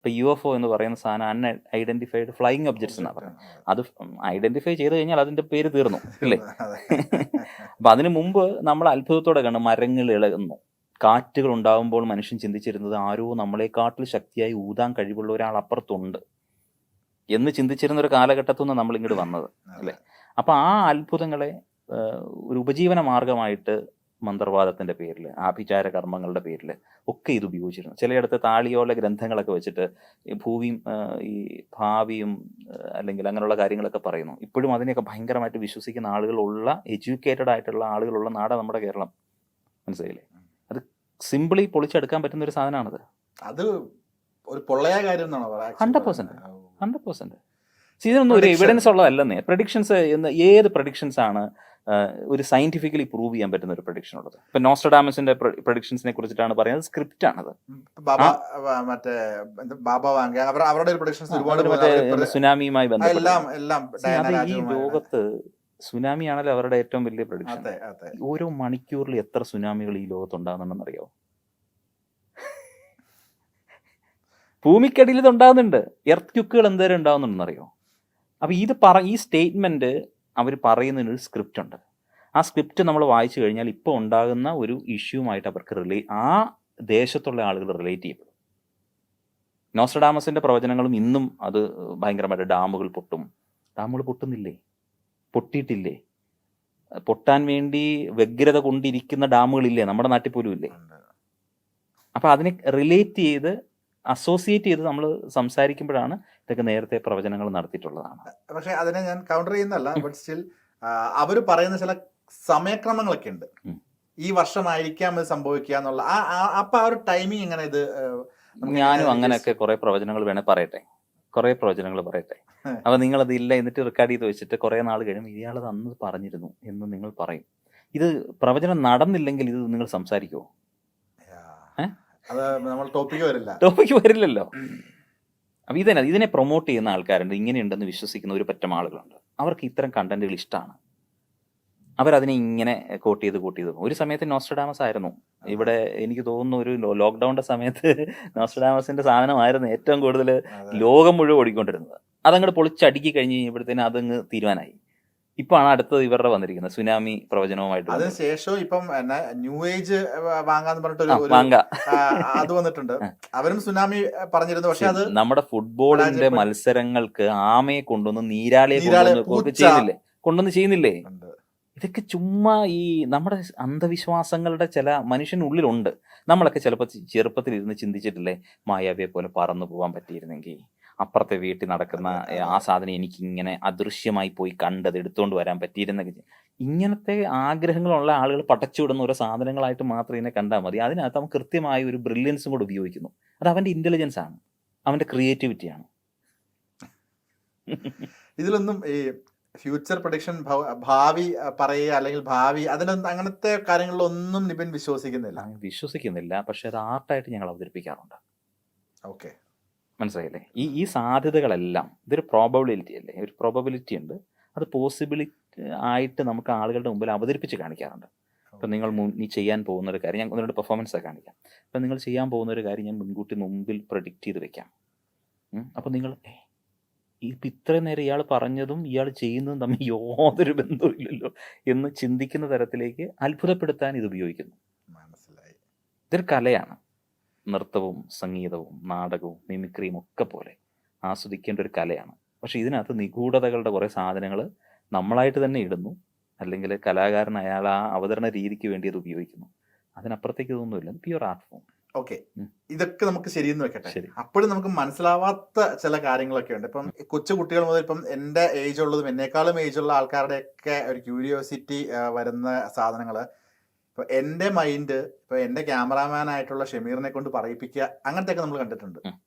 ഇപ്പോൾ UFO എന്ന് പറയുന്ന സാധനം അൺഐഡന്റിഫൈഡ് ഫ്ലൈയിങ് ഒബ്ജക്ട്സ് എന്നാണ് പറയുന്നത്. അത് ഐഡന്റിഫൈ ചെയ്ത് കഴിഞ്ഞാൽ അതിന്റെ പേര് തീർന്നു അല്ലേ? അപ്പം അതിനു മുമ്പ് നമ്മൾ അത്ഭുതത്തോടെ കണ്ട് മരങ്ങൾ ഇളകുന്നു, കാറ്റുകൾ ഉണ്ടാകുമ്പോൾ മനുഷ്യൻ ചിന്തിച്ചിരുന്നത് ആരോ നമ്മളെക്കാട്ടിൽ ശക്തിയായി ഊതാൻ കഴിവുള്ള ഒരാൾ അപ്പുറത്തുണ്ട് എന്ന് ചിന്തിച്ചിരുന്ന ഒരു കാലഘട്ടത്തിൽ നിന്ന് നമ്മൾ ഇങ്ങോട്ട് വന്നത് അല്ലേ? അപ്പം ആ അത്ഭുതങ്ങളെ ഒരു ഉപജീവന മാർഗമായിട്ട് മന്ത്രവാദത്തിൻ്റെ പേരിൽ, ആഭിചാര കർമ്മങ്ങളുടെ പേരിൽ ഒക്കെ ഇത് ഉപയോഗിച്ചിരുന്നു. ചിലയിടത്ത് താളിയോല ഗ്രന്ഥങ്ങളൊക്കെ വെച്ചിട്ട് ഈ ഭൂമിയും ഈ ഭാവിയും അല്ലെങ്കിൽ അങ്ങനെയുള്ള കാര്യങ്ങളൊക്കെ പറയുന്നു. ഇപ്പോഴും അതിനെയൊക്കെ ഭയങ്കരമായിട്ട് വിശ്വസിക്കുന്ന ആളുകളുള്ള, എഡ്യൂക്കേറ്റഡ് ആയിട്ടുള്ള ആളുകളുള്ള നാടാണ് നമ്മുടെ കേരളം. മനസ്സിലായില്ലേ? അത് സിമ്പിളി പൊളിച്ചെടുക്കാൻ പറ്റുന്ന ഒരു സാധനമാണത്. അത് ഒരു പൊള്ളയ കാര്യം 100%. ഇതിനൊന്നും ഒരു എവിഡൻസ് ഉള്ളതല്ലെന്നേ. പ്രഡിക്ഷൻസ് ഏത് പ്രഡിക്ഷൻസ് ആണ് ഒരു സയന്റിഫിക്കലി പ്രൂവ് ചെയ്യാൻ പറ്റുന്ന ഒരു പ്രഡിക്ഷൻ ഉള്ളത്? ഇപ്പൊ നോസ്ട്രഡാമസിന്റെ പ്രഡിക്ഷൻസിനെ കുറിച്ചിട്ടാണ് പറയുന്നത്. സ്ക്രിപ്റ്റ് ആണത്. സുനാമിയുമായി ബന്ധപ്പെട്ട് ഈ ലോകത്ത് സുനാമി ആണല്ലോ അവരുടെ ഏറ്റവും വലിയ പ്രഡിക്ഷൻ. ഓരോ മണിക്കൂറിൽ എത്ര സുനാമികൾ ഈ ലോകത്തുണ്ടാകുന്നുണ്ടെന്നറിയോ? ഭൂമിക്കടിയിൽ ഇത് ഉണ്ടാകുന്നുണ്ട്. എർത്ത് ക്യുക്കുകൾ എന്തേലും ഉണ്ടാകുന്നുണ്ടെന്നറിയോ? അപ്പോൾ ഈ സ്റ്റേറ്റ്മെന്റ് അവർ പറയുന്നതിനൊരു സ്ക്രിപ്റ്റ് ഉണ്ട്. ആ സ്ക്രിപ്റ്റ് നമ്മൾ വായിച്ചു കഴിഞ്ഞാൽ ഇപ്പോൾ ഉണ്ടാകുന്ന ഒരു ഇഷ്യൂമായിട്ട് അവർക്ക് ആ ദേശത്തുള്ള ആളുകൾ റിലേറ്റ് ചെയ്യപ്പെടും. നോസ്ട്രഡാമസിന്റെ പ്രവചനങ്ങളും ഇന്നും അത് ഭയങ്കരമായിട്ട് ഡാമുകൾ പൊട്ടും. ഡാമുകൾ പൊട്ടുന്നില്ലേ? പൊട്ടിയിട്ടില്ലേ? പൊട്ടാൻ വേണ്ടി വ്യഗ്രത കൊണ്ടിരിക്കുന്ന ഡാമുകളില്ലേ? നമ്മുടെ നാട്ടിൽ പോലും ഇല്ലേ? അപ്പം അതിനെ റിലേറ്റ് ചെയ്ത് അസോസിയേറ്റ് ചെയ്ത് നമ്മൾ സംസാരിക്കുമ്പോഴാണ് ഇതൊക്കെ നേരത്തെ പ്രവചനങ്ങൾ നടത്തിയിട്ടുള്ളതാണ്. പക്ഷെ അതിനെ ഞാൻ കൗണ്ടർ ചെയ്യുന്നല്ല. ബട്ട് സ്റ്റിൽ അവർ പറയുന്ന ചില സമയക്രമങ്ങളൊക്കെ ഉണ്ട്. ഈ വർഷമായിരിക്കാം ഇത് സംഭവിക്കുക എന്നുള്ള അപ്പൊ ആ ഒരു ടൈമിങ് എങ്ങനെ? ഇത് ഞാനും അങ്ങനെയൊക്കെ കുറെ പ്രവചനങ്ങൾ പറയട്ടെ. അപ്പൊ നിങ്ങളത് ഇല്ല എന്നിട്ട് റെക്കോർഡ് ചെയ്ത് വെച്ചിട്ട് കുറെ നാൾ കഴിയുമ്പോൾ ഇയാളത് അന്ന് പറഞ്ഞിരുന്നു എന്ന് നിങ്ങൾ പറയും. ഇത് പ്രവചനം നടന്നില്ലെങ്കിൽ ഇത് നിങ്ങൾ സംസാരിക്കുമോ? ടോപ്പിക്ക് വരില്ലല്ലോ. അപ്പൊ ഇതിനെ പ്രൊമോട്ട് ചെയ്യുന്ന ആൾക്കാരുണ്ട്, ഇങ്ങനെയുണ്ടെന്ന് വിശ്വസിക്കുന്ന ഒരു പറ്റം ആളുകളുണ്ട്. അവർക്ക് ഇത്തരം കണ്ടന്റുകൾ ഇഷ്ടമാണ്. അവരതിനെ ഇങ്ങനെ കോട്ട് ചെയ്ത് ഒരു സമയത്ത് നോസ്ട്രഡാമസ് ആയിരുന്നു ഇവിടെ. എനിക്ക് തോന്നുന്നു ഒരു ലോക്ക്ഡൌണിന്റെ സമയത്ത് നോസ്ട്രഡാമസിന്റെ സാധനമായിരുന്നു ഏറ്റവും കൂടുതൽ ലോകം മുഴുവൻ ഓടിക്കൊണ്ടിരുന്നത്. അതങ്ങോട്ട് പൊളിച്ചടുക്കി കഴിഞ്ഞ് കഴിഞ്ഞപ്പോഴത്തേനും അതങ്ങ് തീരുമാനമായി. ഇപ്പൊ ആണ് അടുത്തത് ഇവരുടെ വന്നിരിക്കുന്നത് സുനാമി പ്രവചനവുമായിട്ട്. അതിനുശേഷം ഇപ്പം ന്യൂ ഏജ് വാങ്ങാന്ന് പറഞ്ഞിട്ട് അത് വന്നിട്ടുണ്ട്. അവരും സുനാമി പറഞ്ഞിരുന്നു. പക്ഷെ അത് നമ്മുടെ ഫുട്ബോളിന്റെ മത്സരങ്ങൾക്ക് ആമയെ കൊണ്ടുവന്ന് നീരാളിയെ കൊണ്ടുവന്ന് ചെയ്യുന്നില്ലേ? ഇതൊക്കെ ചുമ്മാ ഈ നമ്മുടെ അന്ധവിശ്വാസങ്ങളുടെ ചില മനുഷ്യനുള്ളിലുണ്ട്. നമ്മളൊക്കെ ചിലപ്പോൾ ചെറുപ്പത്തിൽ ഇരുന്ന് ചിന്തിച്ചിട്ടില്ലേ, മായാവിയെ പോലെ പറന്നു പോകാൻ പറ്റിയിരുന്നെങ്കിൽ, അപ്പുറത്തെ വീട്ടിൽ നടക്കുന്ന ആ സാധനം എനിക്കിങ്ങനെ അദൃശ്യമായി പോയി കണ്ടത് എടുത്തുകൊണ്ട് വരാൻ പറ്റിയിരുന്നെങ്കിൽ. ഇങ്ങനത്തെ ആഗ്രഹങ്ങളുള്ള ആളുകൾ പടച്ചുവിടുന്ന ഓരോ സാധനങ്ങളായിട്ട് മാത്രം ഇതിനെ കണ്ടാൽ മതി. അതിനകത്ത് അവൻ കൃത്യമായ ഒരു ബ്രില്യൻസും കൂടെ ഉപയോഗിക്കുന്നു. അത് അവൻ്റെ ഇൻ്റലിജൻസ് ആണ്, അവൻ്റെ ക്രിയേറ്റിവിറ്റിയാണ്. ഇതിലൊന്നും ഈ ഫ്യൂച്ചർ പ്രഡിക്ഷൻ, ഭാവി പറയുക അല്ലെങ്കിൽ ഭാവി, അതിനൊന്നും അങ്ങനത്തെ കാര്യങ്ങളിലൊന്നും നിബിൻ വിശ്വസിക്കുന്നില്ല. പക്ഷെ അത് ആർട്ടായിട്ട് ഞങ്ങൾ അവതരിപ്പിക്കാറുണ്ട്. ഓക്കെ, മനസ്സിലായില്ലേ? ഈ സാധ്യതകളെല്ലാം ഇതൊരു പ്രോബബിലിറ്റി അല്ലേ? ഒരു പ്രോബബിലിറ്റി ഉണ്ട്. അത് പോസിബിലിറ്റി ആയിട്ട് നമുക്ക് ആളുകളുടെ മുമ്പിൽ അവതരിപ്പിച്ച് കാണിക്കാറുണ്ട്. ഇപ്പം നിങ്ങൾ ചെയ്യാൻ പോകുന്ന ഒരു കാര്യം, ഞാൻ ഒന്നുകൂടെ പെർഫോമൻസ് കാണിക്കാം. ഇപ്പം നിങ്ങൾ ചെയ്യാൻ പോകുന്ന ഒരു കാര്യം ഞാൻ മുൻകൂട്ടി മുമ്പിൽ പ്രഡിക്റ്റ് ചെയ്ത് വെക്കാം. അപ്പം നിങ്ങൾ ഇപ്പം ഇത്രയും നേരം ഇയാൾ പറഞ്ഞതും ഇയാൾ ചെയ്യുന്നതും തമ്മിൽ യാതൊരു ബന്ധവുമില്ലല്ലോ എന്ന് ചിന്തിക്കുന്ന തരത്തിലേക്ക് അത്ഭുതപ്പെടുത്താൻ ഇത് ഉപയോഗിക്കുന്നു. മനസ്സിലായി. ഇതൊരു കലയാണ്. നൃത്തവും സംഗീതവും നാടകവും മിമിക്രിയും ഒക്കെ പോലെ ആസ്വദിക്കേണ്ട ഒരു കലയാണ്. പക്ഷെ ഇതിനകത്ത് നിഗൂഢതകളുടെ കുറേ സാധനങ്ങൾ നമ്മളായിട്ട് തന്നെ ഇടുന്നു, അല്ലെങ്കിൽ കലാകാരൻ അയാൾ ആ അവതരണ രീതിക്ക് വേണ്ടി അത് ഉപയോഗിക്കുന്നു. അതിനപ്പുറത്തേക്ക് ഇതൊന്നുമില്ല. Pure art form. ഓക്കെ, ഇതൊക്കെ നമുക്ക് ശരിയെന്ന് വെക്കട്ടെ. അപ്പോഴും നമുക്ക് മനസ്സിലാവാത്ത ചില കാര്യങ്ങളൊക്കെ ഉണ്ട്. ഇപ്പം കൊച്ചു കുട്ടികൾ മുതൽ ഇപ്പം എൻ്റെ ഏജ് ഉള്ളതും എന്നേക്കാളും ഏജുള്ള ആൾക്കാരുടെയൊക്കെ ഒരു ക്യൂരിയോസിറ്റി വരുന്ന സാധനങ്ങള്. ഇപ്പൊ എൻ്റെ മൈൻഡ്, ഇപ്പൊ എൻ്റെ ക്യാമറാമാൻ ആയിട്ടുള്ള ഷമീറിനെ കൊണ്ട് പറയിപ്പിക്കുക, അങ്ങനത്തെ ഒക്കെ നമ്മൾ കണ്ടിട്ടുണ്ട്.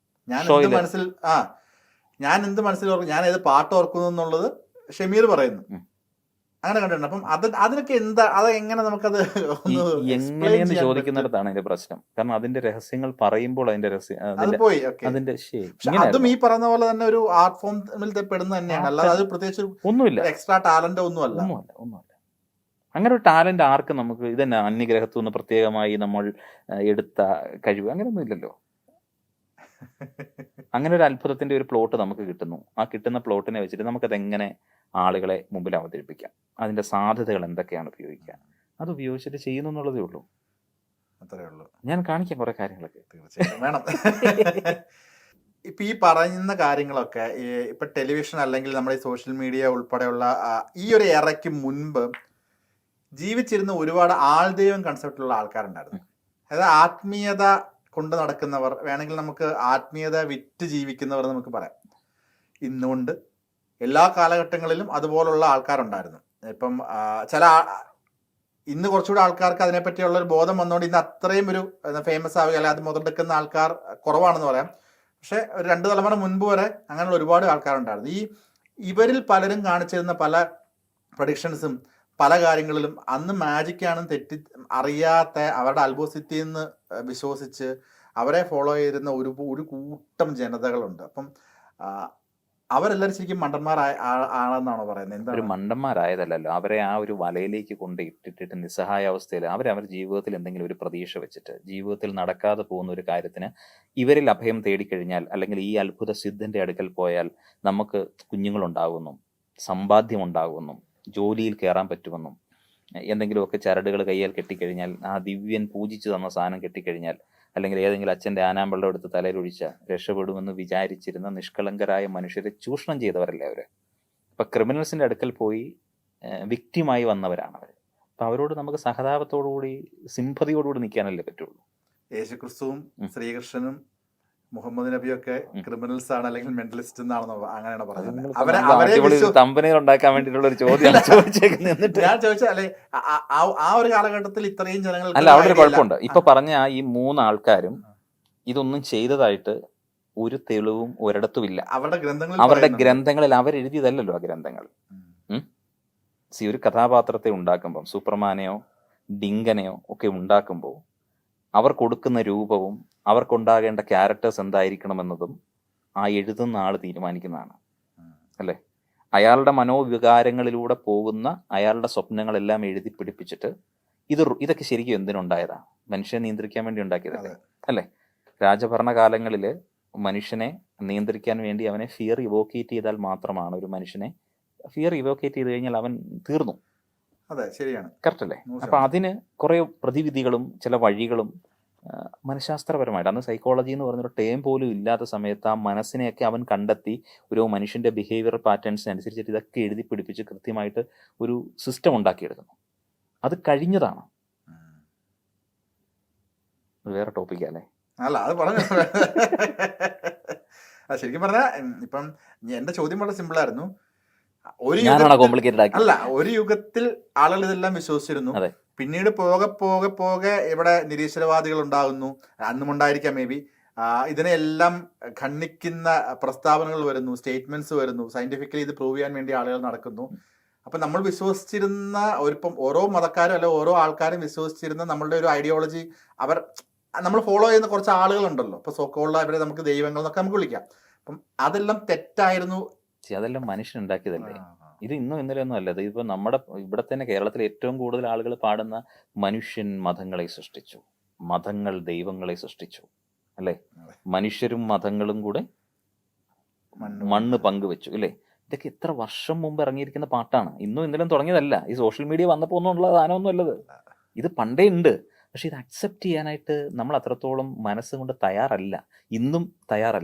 ഞാൻ എന്ത് മനസ്സിൽ ഞാൻ ഏത് പാട്ട് ഓർക്കുന്നു എന്നുള്ളത് ഷമീർ പറയുന്നു, അങ്ങനെ കണ്ടിട്ടുണ്ട്. അപ്പം അതിനൊക്കെ എന്താ, അത് എങ്ങനെ നമുക്കത് എങ്ങനെയെന്ന് ചോദിക്കുന്നിടത്താണ് അതിന്റെ പ്രശ്നം. കാരണം അതിന്റെ രഹസ്യങ്ങൾ പറയുമ്പോൾ അതിന്റെ അതും ഈ പറയുന്ന പോലെ തന്നെ ഒരു ആർട്ട് ഫോമിൽ പെടുന്ന തന്നെയാണ്. അല്ലാതെ അത് പ്രത്യേകിച്ച് ഒന്നുമില്ല, എക്സ്ട്രാ ടാലന്റ് ഒന്നുമല്ല. അങ്ങനെ ഒരു ടാലന്റ് ആർക്ക് നമുക്ക് ഇതന്നെ അന്യഗ്രഹത്തു നിന്ന് പ്രത്യേകമായി നമ്മൾ എടുത്ത കഴിവ് അങ്ങനെയൊന്നും ഇല്ലല്ലോ. അങ്ങനെ ഒരു അത്ഭുതത്തിന്റെ ഒരു പ്ലോട്ട് നമുക്ക് കിട്ടുന്നു. ആ കിട്ടുന്ന പ്ലോട്ടിനെ വെച്ചിട്ട് നമുക്കതെങ്ങനെ ആളുകളെ മുമ്പിൽ അവതരിപ്പിക്കാം, അതിന്റെ സാധ്യതകൾ എന്തൊക്കെയാണ് ഉപയോഗിക്കുക, അത് ഉപയോഗിച്ചിട്ട് ചെയ്യുന്നു എന്നുള്ളതേ ഉള്ളൂ. അത്രേ ഉള്ളൂ. ഞാൻ കാണിക്കാം കുറെ കാര്യങ്ങളൊക്കെ. തീർച്ചയായിട്ടും വേണം. ഇപ്പൊ ഈ പറയുന്ന കാര്യങ്ങളൊക്കെ ഇപ്പൊ ടെലിവിഷൻ അല്ലെങ്കിൽ നമ്മുടെ ഈ സോഷ്യൽ മീഡിയ ഉൾപ്പെടെയുള്ള ഈ ഒരു എറയ്ക്ക് മുൻപ് ജീവിച്ചിരുന്ന ഒരുപാട് ആൾദൈവം കൺസെപ്റ്റുള്ള ആൾക്കാരുണ്ടായിരുന്നു. അതായത് ആത്മീയത കൊണ്ട് നടക്കുന്നവർ, വേണമെങ്കിൽ നമുക്ക് ആത്മീയത വിറ്റ് ജീവിക്കുന്നവർ നമുക്ക് പറയാം. ഇന്നുകൊണ്ട് എല്ലാ കാലഘട്ടങ്ങളിലും അതുപോലുള്ള ആൾക്കാരുണ്ടായിരുന്നു. ഇപ്പം ഇന്ന് കുറച്ചുകൂടി ആൾക്കാർക്ക് അതിനെപ്പറ്റിയുള്ള ഒരു ബോധം വന്നുകൊണ്ട് ഇന്ന് അത്രയും ഒരു ഫേമസ് ആവുക അല്ലെങ്കിൽ അത് മുതലെടുക്കുന്ന ആൾക്കാർ കുറവാണെന്ന് പറയാം. പക്ഷെ ഒരു 2 തലമുറ മുൻപ് വരെ അങ്ങനെയുള്ള ഒരുപാട് ആൾക്കാരുണ്ടായിരുന്നു. ഇവരിൽ പലരും കാണിച്ചിരുന്ന പല പ്രഡിക്ഷൻസും പല കാര്യങ്ങളിലും അന്ന് മാജിക്കാണെന്ന് അറിയാത്ത അവരുടെ അത്ഭുതസിദ്ധിയിൽ നിന്ന് വിശ്വസിച്ച് അവരെ ഫോളോ ചെയ്തിരുന്ന ഒരു കൂട്ടം ജനതകളുണ്ട്. അപ്പം അവരെല്ലാവരും ശരിക്കും മണ്ടന്മാരാണെന്നാണോ പറയുന്നത്? എന്താ? ഒരു മണ്ടന്മാരായതല്ലല്ലോ, അവരെ ആ ഒരു വലയിലേക്ക് കൊണ്ട് ഇട്ടിട്ട് നിസ്സഹായ അവസ്ഥയിൽ അവരവരുടെ ജീവിതത്തിൽ എന്തെങ്കിലും ഒരു പ്രതീക്ഷ വെച്ചിട്ട് ജീവിതത്തിൽ നടക്കാതെ പോകുന്ന ഒരു കാര്യത്തിന് ഇവരിൽ അഭയം തേടിക്കഴിഞ്ഞാൽ, അല്ലെങ്കിൽ ഈ അത്ഭുത സിദ്ധന്റെ അടുക്കൽ പോയാൽ നമുക്ക് കുഞ്ഞുങ്ങളുണ്ടാകുന്നു, സമ്പാദ്യം ഉണ്ടാകുന്നു, ജോലിയിൽ കയറാൻ പറ്റുമെന്നും, എന്തെങ്കിലുമൊക്കെ ചരടുകൾ കയ്യാൽ കെട്ടിക്കഴിഞ്ഞാൽ ആ ദിവ്യൻ പൂജിച്ചു തന്ന സാധനം കെട്ടിക്കഴിഞ്ഞാൽ, അല്ലെങ്കിൽ ഏതെങ്കിലും അച്ഛൻ്റെ ആനാമ്പള്ളം എടുത്ത് തലയിലൊഴിച്ച രക്ഷപ്പെടുമെന്ന് വിചാരിച്ചിരുന്ന നിഷ്കളങ്കരായ മനുഷ്യരെ ചൂഷണം ചെയ്തവരല്ലേ അവർ. അപ്പം ക്രിമിനൽസിൻ്റെ അടുക്കൽ പോയി വിക്റ്റിമായി വന്നവരാണ് അവർ. അപ്പം അവരോട് നമുക്ക് സഹതാപത്തോടുകൂടി സിംപതിയോടുകൂടി നിൽക്കാനല്ലേ പറ്റുള്ളൂ. യേശുക്രിസ്തുവും ശ്രീകൃഷ്ണനും മുഹമ്മദ് നബിയും ഒക്കെ ക്രിമിനൽസ് ആണ് അല്ലെങ്കിൽ മെന്റലിസ്റ്റ് എന്നാണെന്നോ അങ്ങനെയാണ് പറഞ്ഞത്. തമ്പനയിൽ ഉണ്ടാക്കാൻ വേണ്ടിയിട്ടുള്ള ഒരു ചോദ്യം ചോദിച്ചേക്കുന്നത്. ഞാൻ ചോദിച്ചാൽ അല്ലെ ആ ഒരു കാലഘട്ടത്തിൽ ഇത്രയും ജനങ്ങൾ അല്ല, അവിടെ ഒരു കുഴപ്പമുണ്ട്. ഇപ്പൊ പറഞ്ഞ ഈ 3 ആൾക്കാരും ഇതൊന്നും ചെയ്തതായിട്ട് ഒരു തെളിവും ഒരിടത്തും ഇല്ല. അവരുടെ ഗ്രന്ഥങ്ങളിൽ അവരെഴുതിയതല്ലല്ലോ ആ ഗ്രന്ഥങ്ങൾ. ഒരു കഥാപാത്രത്തെ ഉണ്ടാക്കുമ്പോൾ, സൂപ്പർമാനെയോ ഡിങ്കനെയോ ഒക്കെ ഉണ്ടാക്കുമ്പോൾ അവർ കൊടുക്കുന്ന രൂപവും അവർക്കുണ്ടാകേണ്ട ക്യാരക്ടേഴ്സ് എന്തായിരിക്കണമെന്നതും ആ എഴുതുന്ന ആൾ തീരുമാനിക്കുന്നതാണ് അല്ലേ. അയാളുടെ മനോവികാരങ്ങളിലൂടെ പോകുന്ന അയാളുടെ സ്വപ്നങ്ങളെല്ലാം എഴുതി പിടിപ്പിച്ചിട്ട് ഇതൊക്കെ ശരിക്കും എന്തിനുണ്ടായതാ? മനുഷ്യനെ നിയന്ത്രിക്കാൻ വേണ്ടി ഉണ്ടാക്കിയതല്ലേ അല്ലേ. രാജഭരണകാലങ്ങളിൽ മനുഷ്യനെ നിയന്ത്രിക്കാൻ വേണ്ടി അവനെ ഫിയർ ഇവോക്കേറ്റ് ചെയ്താൽ മാത്രമാണ് ഒരു മനുഷ്യനെ ഫിയർ ഇവോക്കേറ്റ് ചെയ്ത് കഴിഞ്ഞാൽ അവൻ തീർന്നു. അതെ, ശരിയാണ്, കറക്റ്റ് അല്ലേ. അപ്പൊ അതിന് കുറെ പ്രതിവിധികളും ചില വഴികളും മനഃശാസ്ത്രപരമായിട്ട്, അന്ന് സൈക്കോളജി എന്ന് പറഞ്ഞൊരു ടേം പോലും ഇല്ലാത്ത സമയത്ത് ആ മനസ്സിനെയൊക്കെ അവൻ കണ്ടെത്തി ഒരു മനുഷ്യന്റെ ബിഹേവിയർ പാറ്റേൺസ് അനുസരിച്ചിട്ട് ഇതൊക്കെ എഴുതി പിടിപ്പിച്ച് കൃത്യമായിട്ട് ഒരു സിസ്റ്റം ഉണ്ടാക്കിയെടുക്കുന്നു. അത് കഴിഞ്ഞതാണ്. വേറെ ടോപ്പിക്കാ അല്ലേ? അല്ല, അത് പറഞ്ഞു. ശരിക്കും പറഞ്ഞാൽ ഇപ്പം എന്റെ ചോദ്യം വളരെ സിമ്പിൾ ആയിരുന്നു. കോംപ്ലിക്കേറ്റഡ് അല്ല, ഒരു യുഗത്തിൽ ആളുകൾ ഇതെല്ലാം വിശ്വസിച്ചിരുന്നു. പിന്നീട് പോകെ ഇവിടെ നിരീശ്വരവാദികൾ ഉണ്ടാകുന്നു. അന്നും ഉണ്ടായിരിക്കാം മേ ബി. ഇതിനെല്ലാം ഖണ്ഡിക്കുന്ന പ്രസ്താവനകൾ വരുന്നു, സ്റ്റേറ്റ്മെന്റ്സ് വരുന്നു, സയന്റിഫിക്കലി ഇത് പ്രൂവ് ചെയ്യാൻ വേണ്ടി ആളുകൾ നടക്കുന്നു. അപ്പൊ നമ്മൾ വിശ്വസിച്ചിരുന്ന ഇപ്പം ഓരോ മതക്കാരും അല്ലെ ഓരോ ആൾക്കാരും വിശ്വസിച്ചിരുന്ന നമ്മളുടെ ഒരു ഐഡിയോളജി നമ്മൾ ഫോളോ ചെയ്യുന്ന കുറച്ച് ആളുകളുണ്ടല്ലോ. ഇപ്പൊ സോക്കോളുള്ള അവരെ നമുക്ക് ദൈവങ്ങൾ എന്നൊക്കെ നമുക്ക് വിളിക്കാം. അപ്പം അതെല്ലാം തെറ്റായിരുന്നു. അതെല്ലാം മനുഷ്യൻ ഉണ്ടാക്കിയതല്ലേ. ഇത് ഇന്നും ഇന്നലെ ഒന്നും അല്ല. ഇപ്പൊ നമ്മുടെ ഇവിടെ തന്നെ കേരളത്തിൽ ഏറ്റവും കൂടുതൽ ആളുകൾ പാടുന്ന മനുഷ്യൻ മതങ്ങളെ സൃഷ്ടിച്ചു, മതങ്ങൾ ദൈവങ്ങളെ സൃഷ്ടിച്ചു അല്ലേ. മനുഷ്യരും മതങ്ങളും കൂടെ മണ്ണ് പങ്കുവെച്ചു അല്ലേ. ഇതൊക്കെ എത്ര വർഷം മുമ്പ് ഇറങ്ങിയിരിക്കുന്ന പാട്ടാണ്. ഇന്നും ഇന്നലെയും തുടങ്ങിയതല്ല. ഈ സോഷ്യൽ മീഡിയ വന്നപ്പോൾ ഒന്നുള്ള സാധനമൊന്നും അല്ലത്. ഇത് പണ്ടേ ഉണ്ട്. പക്ഷെ ഇത് അക്സെപ്റ്റ് ചെയ്യാനായിട്ട് നമ്മൾ അത്രത്തോളം മനസ്സുകൊണ്ട് തയ്യാറല്ല, ഇന്നും തയ്യാറല്ല.